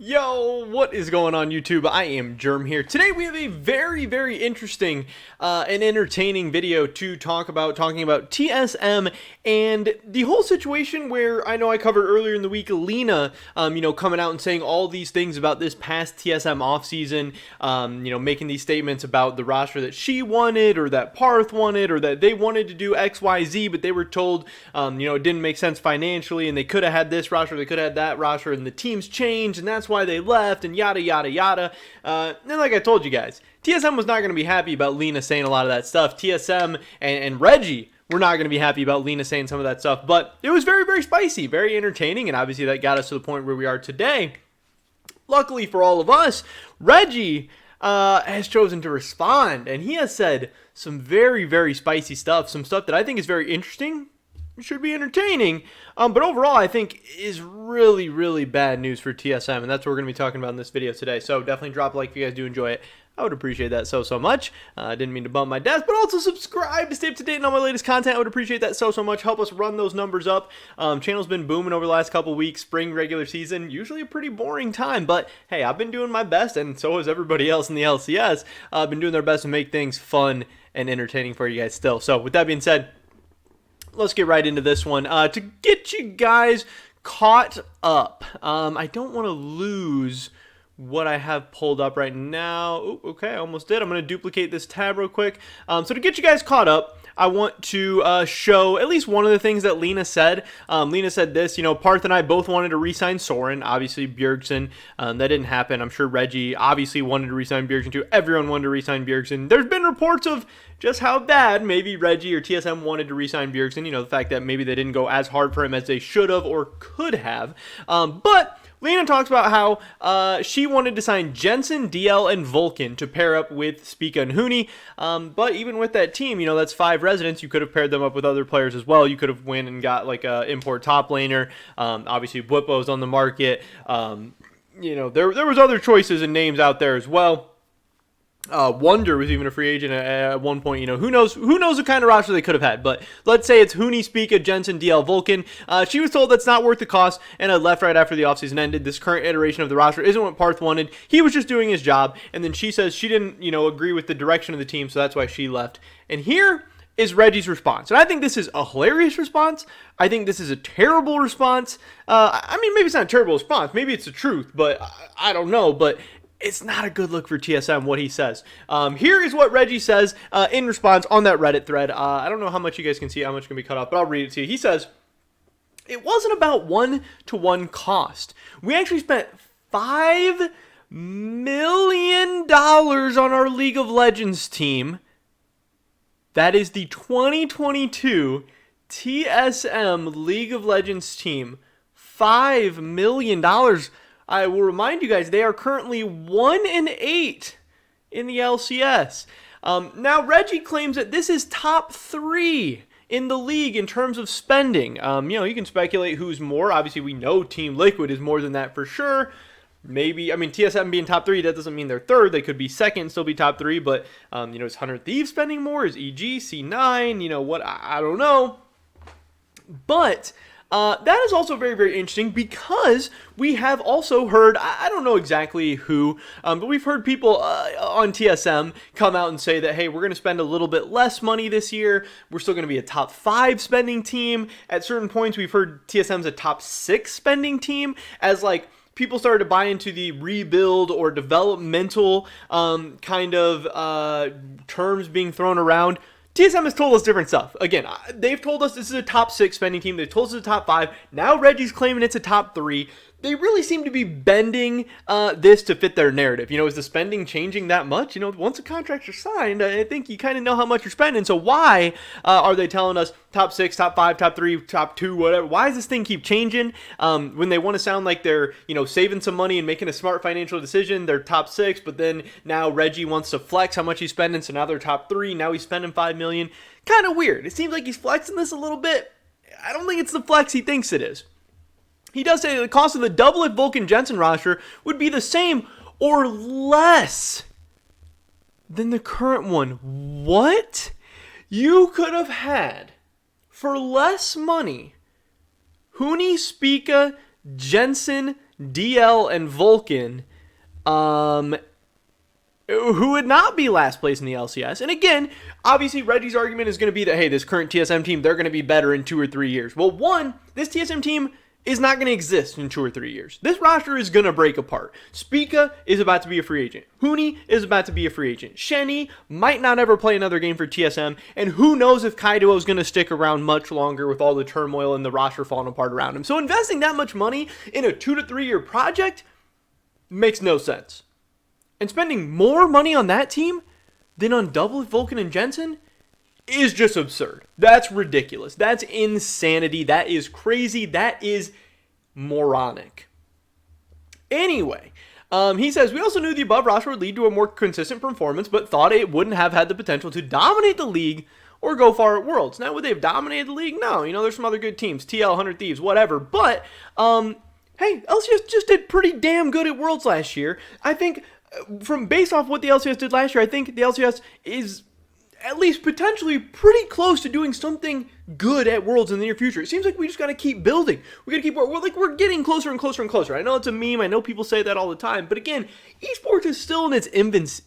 Yo, what is going on YouTube? I am Germ here. Today we have a very interesting and entertaining video to talking about TSM and the whole situation where I know I covered earlier in the week Lena, coming out and saying all these things about this past TSM offseason, making these statements about the roster that she wanted or that Parth wanted or that they wanted to do XYZ, but they were told, it didn't make sense financially and they could have had this roster, they could have had that roster, and the teams changed and that's why they left and yada yada. And like I told you guys, TSM was not going to be happy about Lena saying a lot of that stuff. TSM and Regi were not going to be happy about Lena saying some of that stuff, but it was very spicy, very entertaining, and obviously that got us to the point where we are today. Luckily for all of us, Regi has chosen to respond, and he has said some very spicy stuff, some stuff that I think is very interesting, should be entertaining, but overall I think is really bad news for TSM, and that's what we're going to be talking about in this video today. So definitely drop a like if you guys do enjoy it. I would appreciate that so much. I didn't mean to bump my desk, but also subscribe to stay up to date on all my latest content. I would appreciate that so much. Help us run those numbers up. Channel's been booming over the last couple weeks. Spring regular season, usually a pretty boring time, but hey, I've been doing my best, and so has everybody else in the LCS. Been doing their best to make things fun and entertaining for you guys still. So with that being said, let's get right into this one. To get you guys caught up, I don't want to lose what I have pulled up right now. Ooh, okay, I almost did. I'm going to duplicate this tab real quick. So to get you guys caught up, I want to show at least one of the things that Lena said. Lena said this, Parth and I both wanted to re-sign Soren, obviously Bjergsen. That didn't happen. I'm sure Regi obviously wanted to re-sign Bjergsen too. Everyone wanted to re-sign Bjergsen. There's been reports of just how bad maybe Regi or TSM wanted to re-sign Bjergsen. The fact that maybe they didn't go as hard for him as they should have or could have. But Lena talks about how she wanted to sign Jensen, DL, and Vulcan to pair up with Spica and Huni. But even with that team, that's 5 residents. You could have paired them up with other players as well. You could have went and got like a import top laner. Obviously, Bwipo's on the market. There was other choices and names out there as well. Wonder was even a free agent at one point. Who knows what kind of roster they could have had, but let's say it's Huni, Spica, Jensen, DL, Vulcan. She was told that's not worth the cost and left right after the offseason ended. This current iteration of the roster isn't what Parth wanted. He was just doing his job, and then she says she didn't agree with the direction of the team, so that's why she left. And here is Regi's response, and I think this is a hilarious response. I think this is a terrible response. Maybe it's not a terrible response, maybe it's the truth, but I don't know. But it's not a good look for TSM, what he says. Here is what Regi says in response on that Reddit thread. I don't know how much you guys can see, how much can be cut off, but I'll read it to you. He says, "It wasn't about one-to-one cost. We actually spent $5 million on our League of Legends team. That is the 2022 TSM League of Legends team. $5 million. I will remind you guys, they are currently 1-8 in the LCS. Now, Regi claims that this is top 3 in the league in terms of spending. You can speculate who's more. Obviously, we know Team Liquid is more than that for sure. Maybe, TSM being top 3, that doesn't mean they're third. They could be second and still be top 3. But, is 100 Thieves spending more? Is EG, C9? What? I don't know. But that is also very interesting because we have also heard, I don't know exactly who, but we've heard people on TSM come out and say that, hey, we're going to spend a little bit less money this year. We're still going to be a top 5 spending team. At certain points, we've heard TSM's a top 6 spending team as people started to buy into the rebuild or developmental kind of terms being thrown around. TSM has told us different stuff. Again, they've told us this is a top 6 spending team. They've told us it's a top 5. Now Regi's claiming it's a top 3. They really seem to be bending this to fit their narrative. Is the spending changing that much? Once the contracts are signed, I think you kind of know how much you're spending. So why are they telling us top 6, top 5, top 3, top 2, whatever? Why does this thing keep changing? When they want to sound like they're, saving some money and making a smart financial decision, they're top 6, but then now Regi wants to flex how much he's spending, so now they're top 3. Now he's spending $5 million. Kind of weird. It seems like he's flexing this a little bit. I don't think it's the flex he thinks it is. He does say the cost of the Doublet Vulcan Jensen roster would be the same or less than the current one. What? You could have had, for less money, Huni, Spica, Jensen, DL, and Vulcan, who would not be last place in the LCS. And again, obviously Regi's argument is going to be that, hey, this current TSM team, they're going to be better in 2 or 3 years. Well, one, this TSM team is not going to exist in 2 or 3 years. This roster is going to break apart. Spica is about to be a free agent. Huni is about to be a free agent. Shenny might not ever play another game for TSM, and who knows if Kaido is going to stick around much longer with all the turmoil and the roster falling apart around him. So investing that much money in a 2 to 3 year project makes no sense. And spending more money on that team than on Double, Vulcan, and Jensen is just absurd. That's ridiculous. That's insanity. That is crazy. That is moronic. Anyway, he says, we also knew the above roster would lead to a more consistent performance, but thought it wouldn't have had the potential to dominate the league or go far at Worlds. Now, would they have dominated the league? No. There's some other good teams. TL, 100 Thieves, whatever. But, hey, LCS just did pretty damn good at Worlds last year. I think, based off what the LCS did last year, I think the LCS is at least potentially pretty close to doing something good at Worlds in the near future. It seems like we just got to keep building. We got to keep, we're getting closer and closer and closer. I know it's a meme. I know people say that all the time. But again, esports is still in its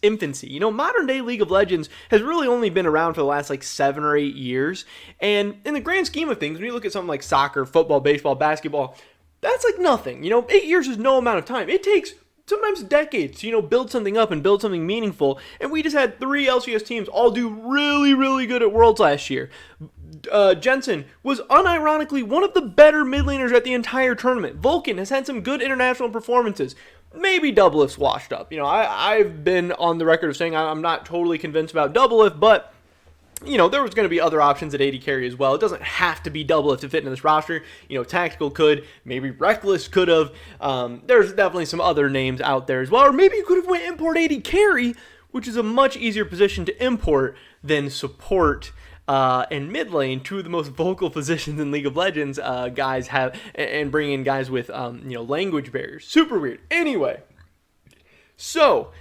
infancy. Modern day League of Legends has really only been around for the last 7 or 8 years. And in the grand scheme of things, when you look at something like soccer, football, baseball, basketball, that's like nothing. 8 years is no amount of time. It takes sometimes decades to, build something up and build something meaningful. And we just had 3 LCS teams all do really, really good at Worlds last year. Jensen was unironically one of the better mid laners at the entire tournament. Vulcan has had some good international performances. Maybe Doublelift's washed up. I've been on the record of saying I'm not totally convinced about Doublelift, but there was going to be other options at AD carry as well. It doesn't have to be Doublelift to fit into this roster. Tactical could, maybe Reckless could have. There's definitely some other names out there as well. Or maybe you could have went import AD carry, which is a much easier position to import than support and mid lane, 2 of the most vocal positions in League of Legends. Guys have, and bring in guys with language barriers. Super weird. Anyway, so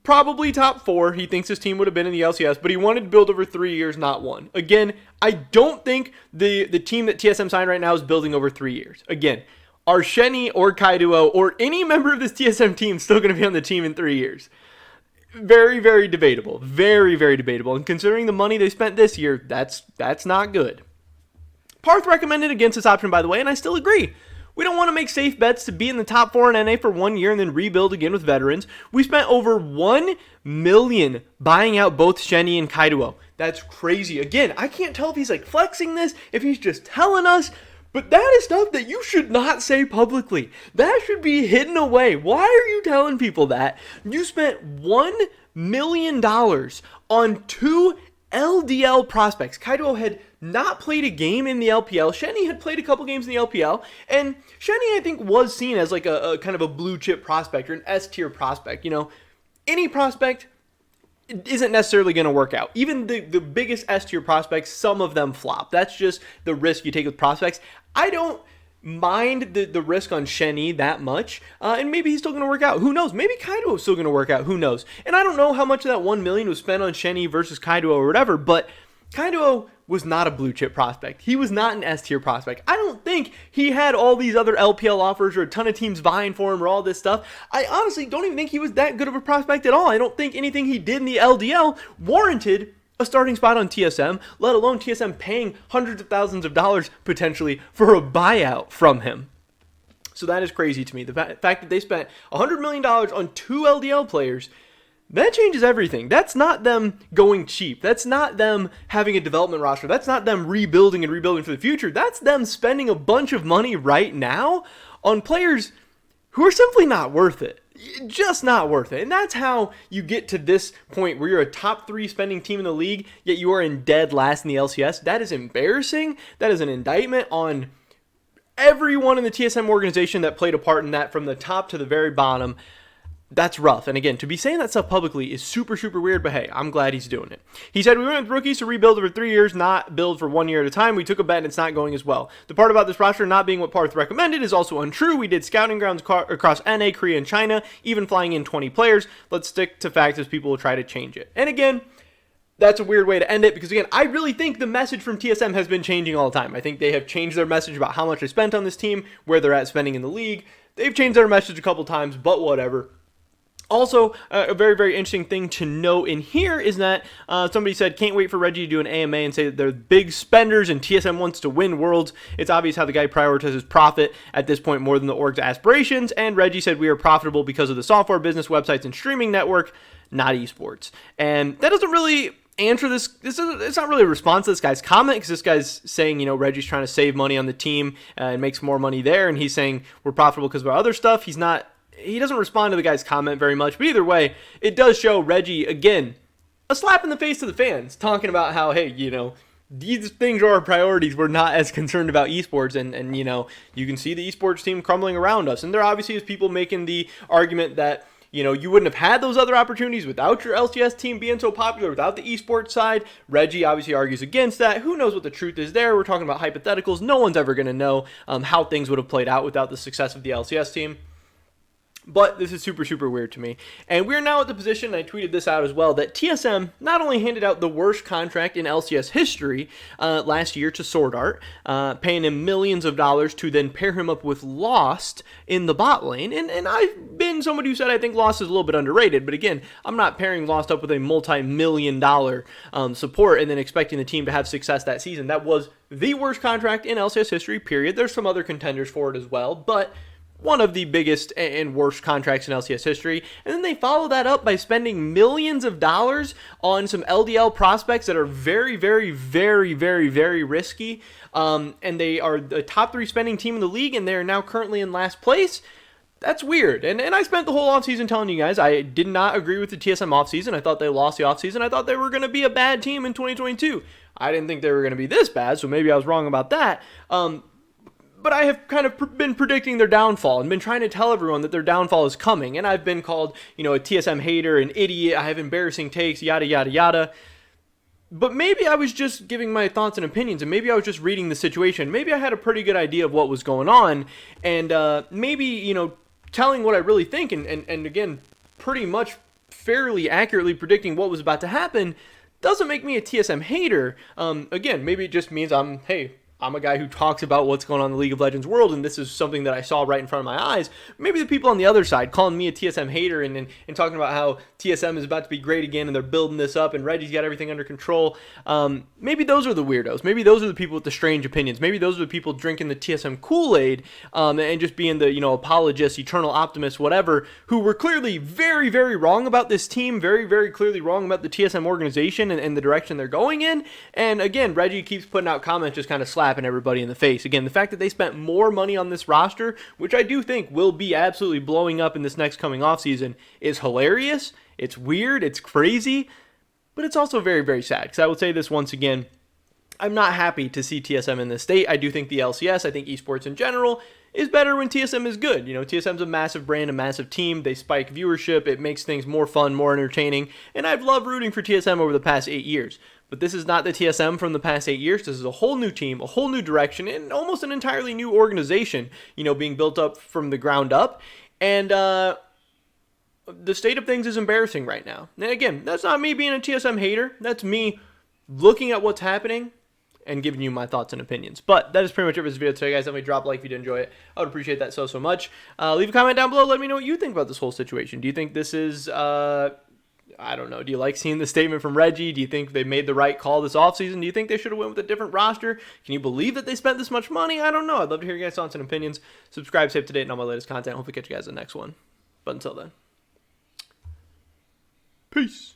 probably top 4. He thinks his team would have been in the LCS, but he wanted to build over 3 years, not 1. Again, I don't think the team that TSM signed right now is building over 3 years. Again, are Shenny or Kaido or any member of this TSM team still going to be on the team in 3 years? Very, very debatable. Very, very debatable. And considering the money they spent this year, that's not good. Parth recommended against this option, by the way, and I still agree. We don't want to make safe bets to be in the top 4 in NA for 1 year and then rebuild again with veterans. We spent over 1 million buying out both Shenny and Kaido. That's crazy. Again, I can't tell if he's flexing this, if he's just telling us, but that is stuff that you should not say publicly. That should be hidden away. Why are you telling people that? You spent $1 million on 2 LDL prospects. Kaido had not played a game in the LPL. Shenny had played a couple games in the LPL. And Shenny, I think, was seen as a kind of a blue chip prospect or an S tier prospect. Any prospect isn't necessarily going to work out. Even the biggest S tier prospects, some of them flop. That's just the risk you take with prospects. I don't mind the risk on Shenny that much, and maybe he's still going to work out. Who knows? Maybe Kaido is still going to work out. Who knows? And I don't know how much of that 1 million was spent on Shenny versus Kaido or whatever, but Kaido was not a blue chip prospect. He was not an S tier prospect. I don't think he had all these other LPL offers or a ton of teams vying for him or all this stuff. I honestly don't even think he was that good of a prospect at all. I don't think anything he did in the LDL warranted a starting spot on TSM, let alone TSM paying hundreds of thousands of dollars potentially for a buyout from him. So that is crazy to me. The fact that they spent $100 million on 2 LDL players, that changes everything. That's not them going cheap. That's not them having a development roster. That's not them rebuilding and rebuilding for the future. That's them spending a bunch of money right now on players who are simply not worth it. Just not worth it. And that's how you get to this point where you're a top 3 spending team in the league, yet you are in dead last in the LCS. That is embarrassing. That is an indictment on everyone in the TSM organization that played a part in that from the top to the very bottom. That's rough. And again, to be saying that stuff publicly is super, super weird, but hey, I'm glad he's doing it. He said, we went with rookies to rebuild over 3 years, not build for 1 year at a time. We took a bet and it's not going as well. The part about this roster not being what Parth recommended is also untrue. We did scouting grounds across NA, Korea, and China, even flying in 20 players. Let's stick to facts as people will try to change it. And again, that's a weird way to end it because, again, I really think the message from TSM has been changing all the time. I think they have changed their message about how much they spent on this team, where they're at spending in the league. They've changed their message a couple times, but whatever. Also, a very, very interesting thing to note in here is that somebody said, can't wait for Regi to do an AMA and say that they're big spenders and TSM wants to win worlds. It's obvious how the guy prioritizes profit at this point more than the org's aspirations. And Regi said, we are profitable because of the software business, websites, and streaming network, not esports. And that doesn't really answer this. It's not really a response to this guy's comment because this guy's saying, Regi's trying to save money on the team and makes more money there. And he's saying we're profitable because of our other stuff. He doesn't respond to the guy's comment very much, but either way, it does show Regi, again, a slap in the face to the fans, talking about how, hey, these things are our priorities. We're not as concerned about esports, and you can see the esports team crumbling around us. And there obviously is people making the argument that, you wouldn't have had those other opportunities without your LCS team being so popular, without the esports side. Regi obviously argues against that. Who knows what the truth is there? We're talking about hypotheticals. No one's ever going to know how things would have played out without the success of the LCS team. But this is super, super weird to me. And we're now at the position, and I tweeted this out as well, that TSM not only handed out the worst contract in LCS history last year to Sword Art, paying him millions of dollars to then pair him up with Lost in the bot lane. And I've been somebody who said I think Lost is a little bit underrated. But again, I'm not pairing Lost up with a multi-million-dollar support and then expecting the team to have success that season. That was the worst contract in LCS history, period. There's some other contenders for it as well, but one of the biggest and worst contracts in LCS history. And then they follow that up by spending millions of dollars on some LDL prospects that are very, very, very, very, very risky. And they are the top 3 spending team in the league, and they are now currently in last place. That's weird. And I spent the whole offseason telling you guys I did not agree with the TSM offseason. I thought they lost the offseason. I thought they were going to be a bad team in 2022. I didn't think they were going to be this bad, so maybe I was wrong about that. But I have kind of been predicting their downfall and been trying to tell everyone that their downfall is coming. And I've been called, a TSM hater, an idiot. I have embarrassing takes, yada, yada, yada. But maybe I was just giving my thoughts and opinions, and maybe I was just reading the situation. Maybe I had a pretty good idea of what was going on. And maybe, telling what I really think and again, pretty much fairly accurately predicting what was about to happen doesn't make me a TSM hater. Again, maybe it just means I'm a guy who talks about what's going on in the League of Legends world, and this is something that I saw right in front of my eyes. Maybe the people on the other side calling me a TSM hater and talking about how TSM is about to be great again and they're building this up and Regi's got everything under control. Maybe those are the weirdos. Maybe those are the people with the strange opinions. Maybe those are the people drinking the TSM Kool-Aid and just being the apologists, eternal optimists, whatever, who were clearly very, very wrong about this team, very, very clearly wrong about the TSM organization and the direction they're going in. And again, Regi keeps putting out comments just kind of slapping everybody in the face. Again, the fact that they spent more money on this roster, which I do think will be absolutely blowing up in this next coming offseason, is hilarious. It's weird. It's crazy. But it's also very, very sad. Because I will say this once again, I'm not happy to see TSM in this state. I do think the LCS, I think esports in general, is better when TSM is good. TSM's a massive brand, a massive team. They spike viewership. It makes things more fun, more entertaining. And I've loved rooting for TSM over the past 8 years. But this is not the TSM from the past 8 years. This is a whole new team, a whole new direction, and almost an entirely new organization, being built up from the ground up. And the state of things is embarrassing right now. And again, that's not me being a TSM hater. That's me looking at what's happening and giving you my thoughts and opinions. But that is pretty much it for this video today, guys. Definitely drop a like if you did enjoy it. I would appreciate that so much. Leave a comment down below. Let me know what you think about this whole situation. Do you think this is... I don't know. Do you like seeing the statement from Regi? Do you think they made the right call this offseason? Do you think they should have went with a different roster? Can you believe that they spent this much money? I don't know. I'd love to hear your guys' thoughts and opinions. Subscribe, stay up to date on all my latest content. Hopefully catch you guys in the next one. But until then, peace.